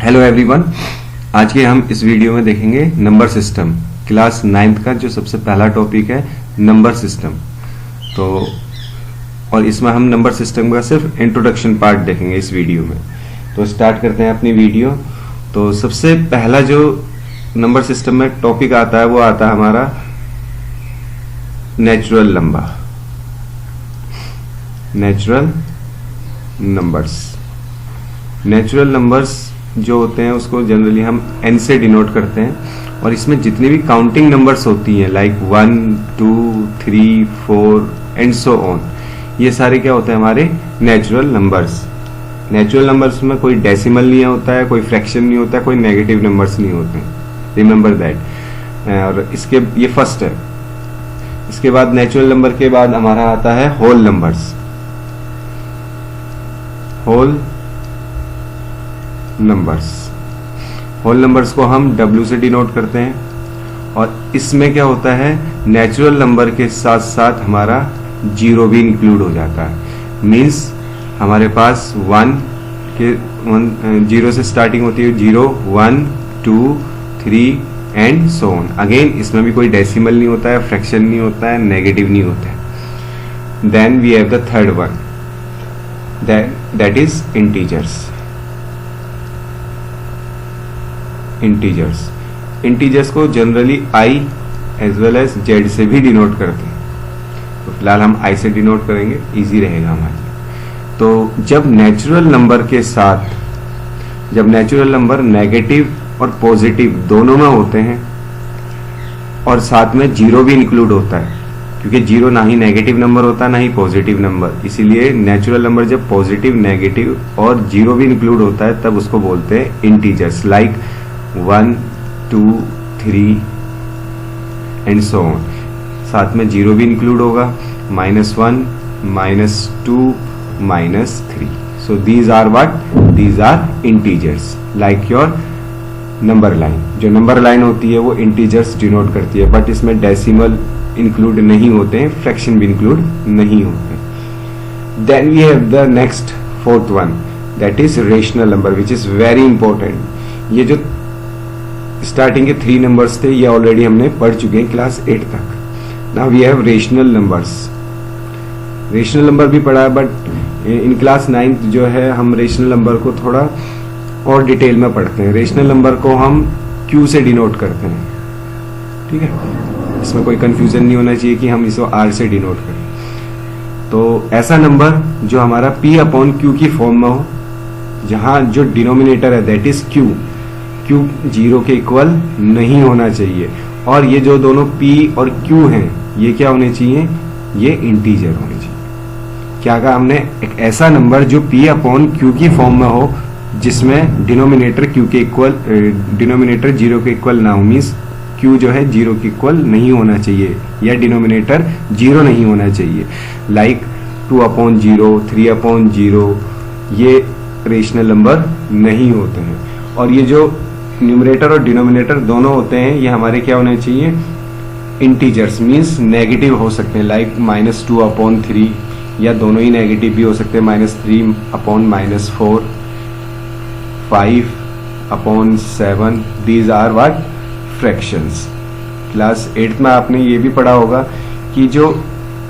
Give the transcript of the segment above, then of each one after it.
Hello everyone, आज के हम इस वीडियो में देखेंगे नंबर सिस्टम। क्लास 9th का जो सबसे पहला टॉपिक है नंबर सिस्टम। तो और इसमें हम नंबर सिस्टम का सिर्फ इंट्रोडक्शन पार्ट देखेंगे इस वीडियो में। तो स्टार्ट करते हैं अपनी वीडियो। तो सबसे पहला जो नंबर सिस्टम में टॉपिक आता है वो आता है हमारा natural number, natural numbers. Natural numbers जो होते हैं उसको जनरली हम n से डिनोट करते हैं, और इसमें जितनी भी काउंटिंग नंबर्स होती हैं लाइक 1, 2, 3, 4 एंड सो ऑन, ये सारे क्या होते हैं हमारे नेचुरल नंबर्स। नेचुरल नंबर्स में कोई डेसिमल नहीं होता है, कोई फ्रैक्शन नहीं होता है, कोई नेगेटिव नंबर्स नहीं होते हैं, रिमेंबर दैट। और इसके ये फर्स्ट है। इसके बाद नेचुरल नंबर के बाद हमारा आता है whole numbers. Whole numbers, whole numbers को हम W से डिनोट करते हैं, और इसमें क्या होता है नेचुरल नंबर के साथ साथ हमारा जीरो भी इंक्लूड हो जाता है। मींस हमारे पास 0 से स्टार्टिंग होती है, 0, 1, 2, 3 एंड सो ऑन। अगेन इसमें भी कोई डेसिमल नहीं होता है, फ्रैक्शन नहीं होता है, नेगेटिव नहीं होता है। Then we have the third one, that is integers. Integers को generally I as well as Z से भी डिनोट करते हैं। तो फिलहाल हम I से डिनोट करेंगे, इजी रहेगा हमारे लिए। तो जब नेचुरल नंबर नेगेटिव और पॉजिटिव दोनों में होते हैं, और साथ में जीरो भी इंक्लूड होता है, क्योंकि जीरो ना ही नेगेटिव नंबर होता है ना ही पॉजिटिव नंबर, इसीलिए नेचुरल नंबर जब पॉजिटिव, नेगेटिव और जीरो भी इंक्लूड होता है तब उसको बोलते हैं integers. Like 1, 2, 3 and so on. साथ में जीरो भी इंक्लूड होगा, -1, -2, -3। So these are what? These are integers. Like your number line, जो नंबर लाइन होती है वो इंटीजर्स डिनोट करती है, बट इसमें डेसिमल इंक्लूड नहीं होते हैं, फ्रैक्शन भी इंक्लूड नहीं होते। Then we have the next fourth one, that is rational number, which is very important. ये जो स्टार्टिंग के 3 नंबर्स थे ये ऑलरेडी हमने पढ़ चुके हैं क्लास 8 तक। Now we have rational numbers. Rational number भी पढ़ा है, बट इन क्लास 9th जो है हम रेशनल नंबर को थोड़ा और डिटेल में पढ़ते हैं। रेशनल नंबर को हम Q से डिनोट करते हैं, ठीक है। इसमें कोई कंफ्यूजन नहीं होना चाहिए कि हम इसको R से डिनोट करें। तो ऐसा नंबर जो हमारा P/Q की फॉर्म में हो, जहां जो डिनोमिनेटर है दैट इज Q जीरो के इक्वल नहीं होना चाहिए, और ये जो दोनों P और Q हैं ये क्या होने चाहिए? ये इंटीजर होने चाहिए। क्या कहा हमने? एक ऐसा नंबर जो P/Q की फॉर्म में हो, जिसमें डिनोमिनेटर डिनोमिनेटर जीरो के इक्वल ना हो, मीन्स Q जो है जीरो के इक्वल नहीं होना चाहिए, या डिनोमिनेटर जीरो नहीं होना चाहिए। लाइक 2/0, 3/0, ये रेशनल नंबर नहीं होते हैं। और ये जो न्यूमरेटर और डिनोमिनेटर दोनों होते हैं ये हमारे क्या होने चाहिए? इंटीजर्स, मींस नेगेटिव हो सकते हैं, लाइक -2/3, या दोनों ही नेगेटिव भी हो सकते हैं, -3/-4, 5/7। These are what? Fractions. Class 8 में आपने ये भी पढ़ा होगा कि जो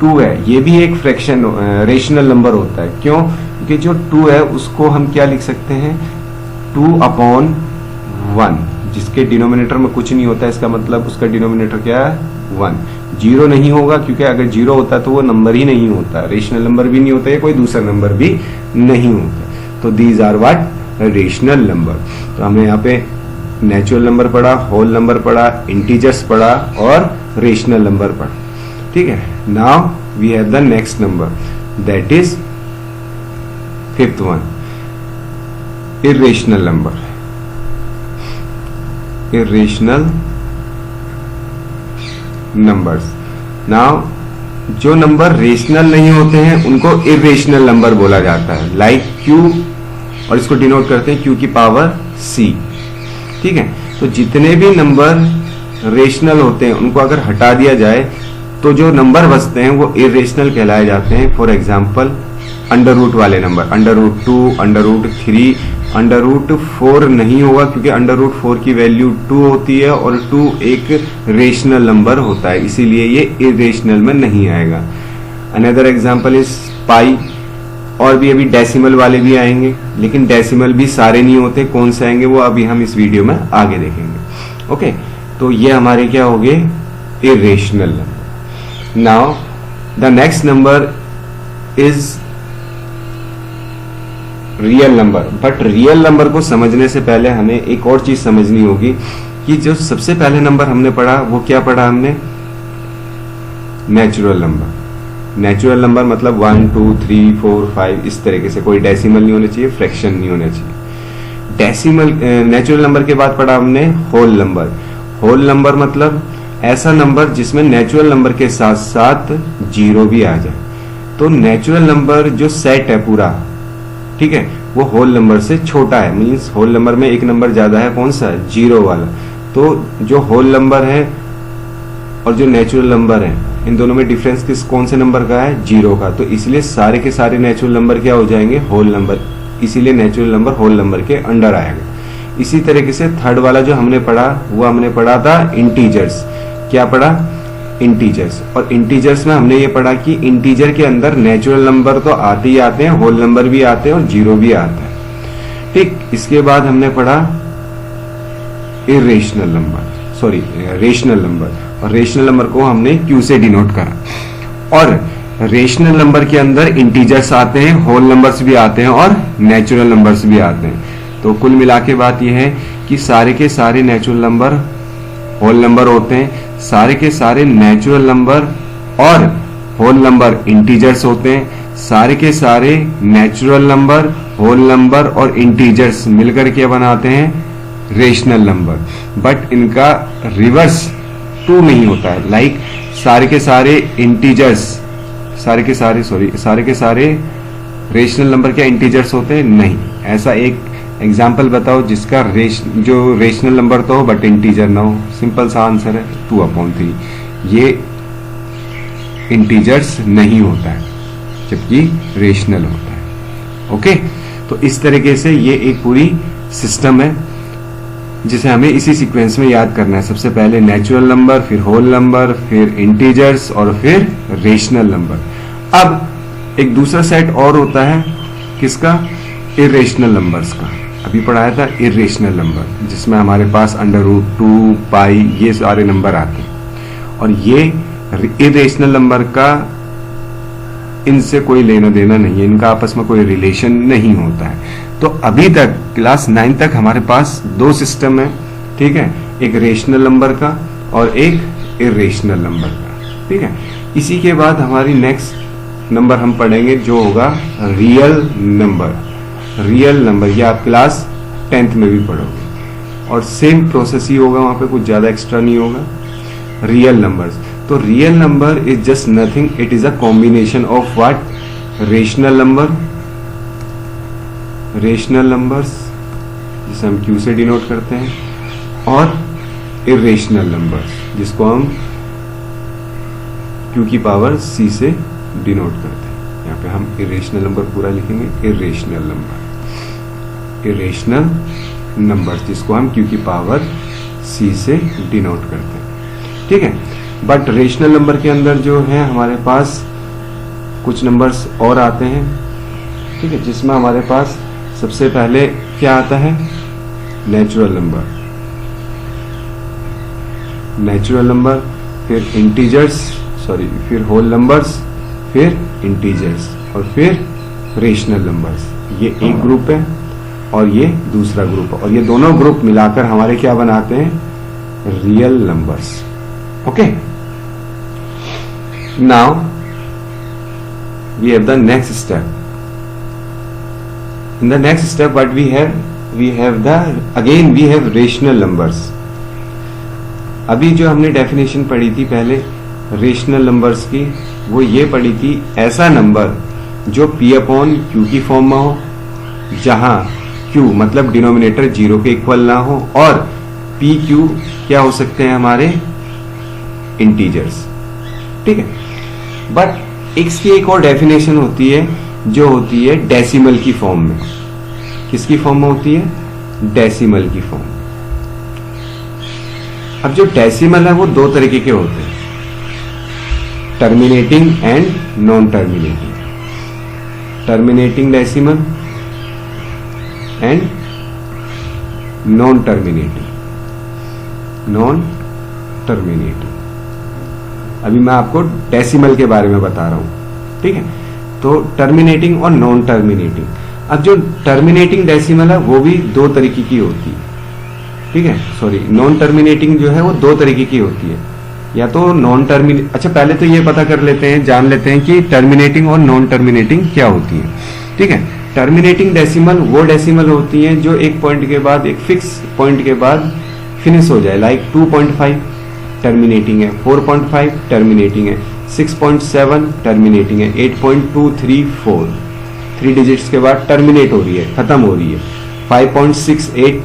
2 है ये भी एक फ्रैक्शन रेशनल नंबर होता है। क्यों? क्योंकि जो 2 है उसको हम क्या लिख सकते हैं? 2/1, जिसके डिनोमिनेटर में कुछ नहीं होता है, इसका मतलब उसका डिनोमिनेटर क्या है? 1। जीरो नहीं होगा, क्योंकि अगर जीरो होता तो वो नंबर ही नहीं होता, रेशनल नंबर भी नहीं होता, या कोई दूसरा नंबर भी नहीं होता। तो these are what? Rational number. तो हमने यहाँ पे नेचुरल नंबर पढ़ा, होल नंबर पढ़ा, इंटीजर्स पढ़ा और रेशनल नंबर पढ़ा, ठीक है। Now we have the next number, that is fifth one, irrational number. Irrational numbers. नाउ जो नंबर रेशनल नहीं होते हैं उनको इर्रेशनल नंबर बोला जाता है, लाइक Q, और इसको डिनोट करते हैं Q की पावर C, ठीक है। तो जितने भी नंबर रेशनल होते हैं उनको अगर हटा दिया जाए तो जो नंबर बचते हैं वो इर्रेशनल कहलाए जाते हैं। फॉर एग्जाम्पल अंडर रूट वाले नंबर, √2, √3, √4 नहीं होगा, क्योंकि √4 की वैल्यू 2 होती है और 2 एक रेशनल नंबर होता है, इसीलिए ये इरेशनल में नहीं आएगा। Another example is pi. और भी अभी डेसिमल वाले भी आएंगे, लेकिन डेसिमल भी सारे नहीं होते, कौन से आएंगे वो अभी हम इस वीडियो में आगे देखेंगे। ओके, तो ये हमारे क्या हो गए, irrational number. Now the next number is real number. But real number को समझने से पहले हमें एक और चीज समझनी होगी कि जो सबसे पहले नंबर हमने पढ़ा वो क्या पढ़ा हमने, नेचुरल नंबर। नेचुरल नंबर मतलब 1 2 3 4 5 इस तरीके से, कोई डेसिमल नहीं होना चाहिए, फ्रैक्शन नहीं होना चाहिए। डेसिमल नेचुरल नंबर के बाद पढ़ा हमने होल नंबर। होल नंबर मतलब ऐसा नंबर जिसमें नेचुरल नंबर के साथ साथ जीरो भी आ जाए। तो नेचुरल नंबर जो सेट है पूरा, ठीक है, वो होल नंबर से छोटा है, मींस होल नंबर में एक नंबर ज्यादा है, कौन सा, जीरो वाला। तो जो होल नंबर है और जो नेचुरल नंबर है, इन दोनों में डिफरेंस कौन से नंबर का है, जीरो का। तो इसलिए सारे के सारे नेचुरल नंबर क्या हो जाएंगे, होल नंबर, इसीलिए नेचुरल नंबर होल नंबर के अंडर आएगा। इसी तरीके से थर्ड वाला जो हमने पढ़ा वो हमने पढ़ा था इंटीजर्स। क्या पढ़ा, इंटीजर्स। और इंटीजर्स में हमने ये पढ़ा कि इंटीजर के अंदर नेचुरल नंबर तो आते ही आते हैं, होल नंबर भी आते हैं और जीरो भी आता है। ठीक, इसके बाद हमने पढ़ा irrational number, sorry rational number. और रेशनल नंबर को हमने क्यू से डिनोट करा। और रेशनल नंबर के अंदर इंटीजर्स आते हैं, होल नंबर्स भी आते हैं और नेचुरल नंबर्स भी आते हैं। तो कुल मिला के बात यह है कि सारे के सारे नेचुरल नंबर होल नंबर होते हैं, सारे के सारे नेचुरल नंबर और होल नंबर इंटीजर्स होते हैं, सारे के सारे नेचुरल नंबर, होल नंबर और इंटीजर्स मिलकर के बनाते हैं रेशनल नंबर। बट इनका रिवर्स टू नहीं होता है, लाइक सारे के सारे इंटीजर्स, सारे के सारे रेशनल नंबर क्या इंटीजर्स होते हैं, नहीं। ऐसा एक एग्जाम्पल बताओ जिसका जो रेशनल नंबर तो हो बट इंटीजर ना हो। सिंपल सा आंसर है 2/3। ये इंटीजर्स नहीं होता है जबकि रेशनल होता है। ओके, तो इस तरीके से ये एक पूरी सिस्टम है जिसे हमें इसी सीक्वेंस में याद करना है। सबसे पहले नेचुरल नंबर, फिर होल नंबर, फिर इंटीजर्स और फिर रेशनल नंबर। अब एक दूसरा सेट और होता है किसका, इरेशनल नंबर्स का। अभी पढ़ाया था इरेशनल नंबर, जिसमें हमारे पास √2 पाई ये सारे नंबर आते हैं। और ये इरेशनल नंबर का इनसे कोई लेना देना नहीं है, इनका आपस में कोई रिलेशन नहीं होता है। तो अभी तक क्लास 9 तक हमारे पास दो सिस्टम है, ठीक है, एक रेशनल नंबर का और एक इरेशनल नंबर का। ठीक है, इसी के बाद हमारी नेक्स्ट नंबर हम पढ़ेंगे जो होगा रियल नंबर। रियल नंबर ये आप क्लास 10th में भी पढ़ोगे और सेम प्रोसेस ही होगा, वहां पे कुछ ज्यादा एक्स्ट्रा नहीं होगा। रियल नंबर्स, तो real number is just nothing, it is a combination of what, rational number, rational numbers जिसे हम क्यू से डिनोट करते हैं, और इरेशनल नंबर्स जिसको हम क्यू की पावर सी से डिनोट करते हैं। यहाँ पे हम इरेशनल नंबर पूरा लिखेंगे, इरेशनल नंबर, इरेशनल नंबर्स जिसको हम क्यू की पावर सी से डिनोट करते हैं। ठीक है, बट रेशनल नंबर के अंदर जो है हमारे पास कुछ नंबर्स और आते हैं, ठीक है, जिसमें हमारे पास सबसे पहले क्या आता है, नेचुरल नंबर, नेचुरल नंबर, फिर इंटीजर्स, सॉरी फिर होल नंबर्स, फिर इंटीजर्स और फिर रेशनल नंबर्स। ये एक ग्रुप है और ये दूसरा ग्रुप है, और ये दोनों ग्रुप मिलाकर हमारे क्या बनाते हैं, real numbers. Okay, now we have the next step. In the next step what we have rational numbers। अभी जो हमने डेफिनेशन पढ़ी थी पहले रेशनल नंबर्स की, वो ये पढ़ी थी ऐसा नंबर जो P/Q की फॉर्म में हो, जहां Q मतलब डिनोमिनेटर 0 के इक्वल ना हो, और PQ क्या हो सकते हैं हमारे इंटीजर्स। ठीक है, बट इसकी एक और डेफिनेशन होती है जो होती है डेसिमल की फॉर्म में। किसकी फॉर्म में होती है? डेसिमल की फॉर्म। अब जो डेसिमल है वो दो तरीके के होते हैं, terminating and non terminating. Terminating decimal and non terminating. Non terminating, अभी मैं आपको डेसिमल के बारे में बता रहा हूं, ठीक है। तो टर्मिनेटिंग और नॉन टर्मिनेटिंग। अब जो टर्मिनेटिंग डेसिमल है वो भी दो तरीके की होती है, ठीक है। सॉरी, नॉन टर्मिनेटिंग जो है वो दो तरीके की होती है, या तो नॉन टर्मिनेट। अच्छा, पहले तो ये पता कर लेते हैं, जान लेते हैं कि टर्मिनेटिंग और नॉन टर्मिनेटिंग क्या होती है, ठीक है। टर्मिनेटिंग डेसिमल वो डेसिमल होती है जो एक पॉइंट के बाद, एक फिक्स पॉइंट के बाद फिनिश हो जाए, लाइक 2.5 टर्मिनेटिंग है, 4.5 टर्मिनेटिंग है, 6.7 टर्मिनेटिंग है, 8.234 3 डिजिट्स के बाद टर्मिनेट हो रही है, खत्म हो रही है, 5.68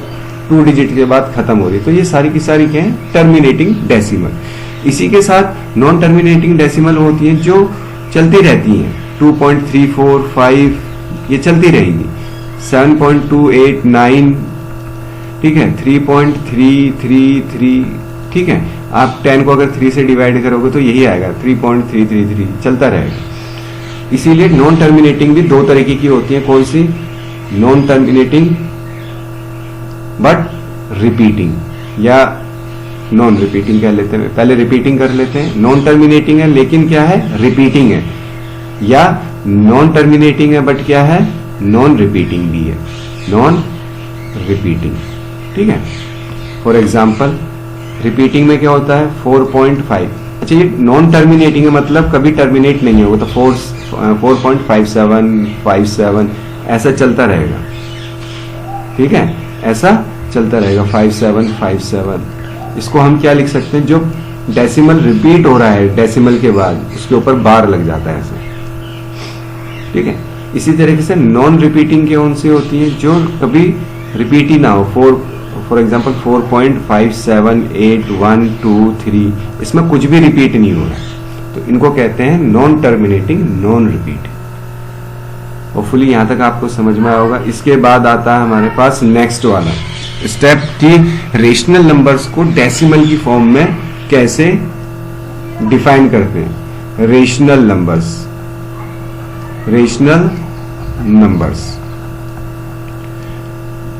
2 डिजिट के बाद खत्म हो रही है। तो ये सारी की सारी क्या है? Terminating decimal. इसी के साथ नॉन टर्मिनेटिंग डेसिमल होती है जो चलती रहती हैं, 2.34 5 ये चलती रहेगी, 7.289, ठीक है, 3.333, ठीक है। आप 10 को अगर 3 से डिवाइड करोगे तो यही आएगा, 3.333 चलता रहेगा। इसीलिए नॉन टर्मिनेटिंग भी दो तरीके की होती है। कौन सी? नॉन टर्मिनेटिंग बट रिपीटिंग, या नॉन रिपीटिंग कह लेते हैं। पहले रिपीटिंग कर लेते हैं। नॉन टर्मिनेटिंग है लेकिन क्या है? रिपीटिंग है, या नॉन टर्मिनेटिंग है बट क्या है? नॉन रिपीटिंग भी है, नॉन रिपीटिंग, ठीक है। फॉर एग्जाम्पल, रिपीटिंग में क्या होता है? 4.5। अच्छा, ये नॉन टर्मिनेटिंग है, मतलब कभी टर्मिनेट नहीं होगा, तो 4.57 57 ऐसा चलता रहेगा, ठीक है, ऐसा चलता रहेगा, 5757। इसको हम क्या लिख सकते हैं? जो डेसिमल रिपीट हो रहा है डेसिमल के बाद, उसके ऊपर बार लग जाता है ऐसे, ठीक है। इसी तरीके से नॉन रिपीटिंग कौन सी होती है? जो कभी रिपीट ही ना हो, फॉर एग्जाम्पल 4.578123, इसमें कुछ भी रिपीट नहीं हो रहा है, तो इनको कहते हैं non terminating, non repeat. Hopefully यहां तक आपको समझ में आया होगा। इसके बाद आता है हमारे पास नेक्स्ट वाला स्टेप की रेशनल नंबर्स को डेसिमल की फॉर्म में कैसे डिफाइन करते हैं। Rational numbers, rational numbers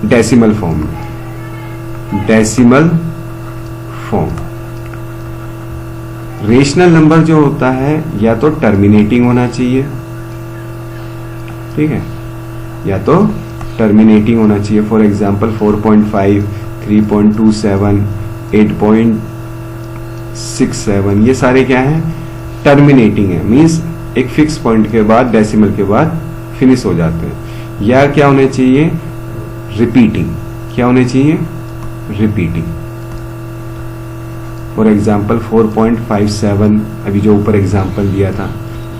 decimal form में, डेसिमल फॉर्म। रेशनल नंबर जो होता है या तो टर्मिनेटिंग होना चाहिए, ठीक है, या तो टर्मिनेटिंग होना चाहिए। फॉर एग्जाम्पल 4.5 3.27 8.67 ये सारे क्या है? टर्मिनेटिंग है, मींस एक फिक्स पॉइंट के बाद, डेसिमल के बाद फिनिश हो जाते हैं। या क्या होने चाहिए? रिपीटिंग। क्या होने चाहिए? रिपीटिंग। फॉर एग्जाम्पल 4.57, अभी जो ऊपर एग्जाम्पल दिया था,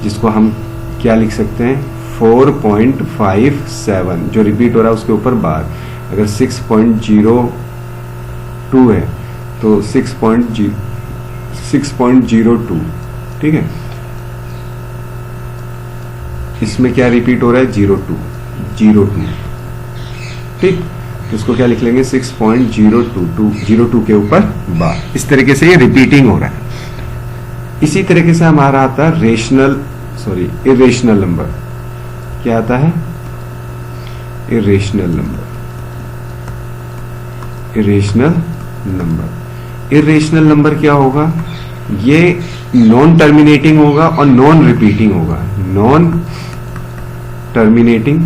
जिसको हम क्या लिख सकते हैं? 4.57 जो रिपीट हो रहा है उसके ऊपर बार। अगर 6.02 है तो 6.02, ठीक है। इसमें क्या रिपीट हो रहा है? 02, ठीक। तो इसको क्या लिख लेंगे? 6.022 के ऊपर बार। इस तरीके से ये रिपीटिंग हो रहा है। इसी तरीके से हमारा आता है इरेशनल नंबर। क्या आता है? Irrational number. Irrational number, irrational number क्या होगा? ये नॉन टर्मिनेटिंग होगा और नॉन रिपीटिंग होगा। Non terminating,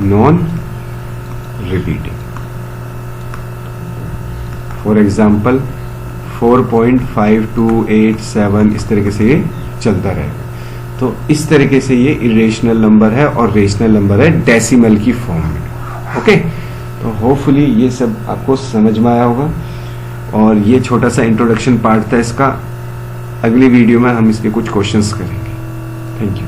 non repeating. For example 4.5287 इस तरीके से ये चलता रहेगा। तो इस तरीके से ये इरेशनल नंबर है और रेशनल नंबर है डेसिमल की फॉर्म में। ओके, तो होपफुली ये सब आपको समझ में आया होगा। और ये छोटा सा इंट्रोडक्शन पार्ट था इसका। अगली वीडियो में हम इसके कुछ क्वेश्चंस करेंगे। Thank you.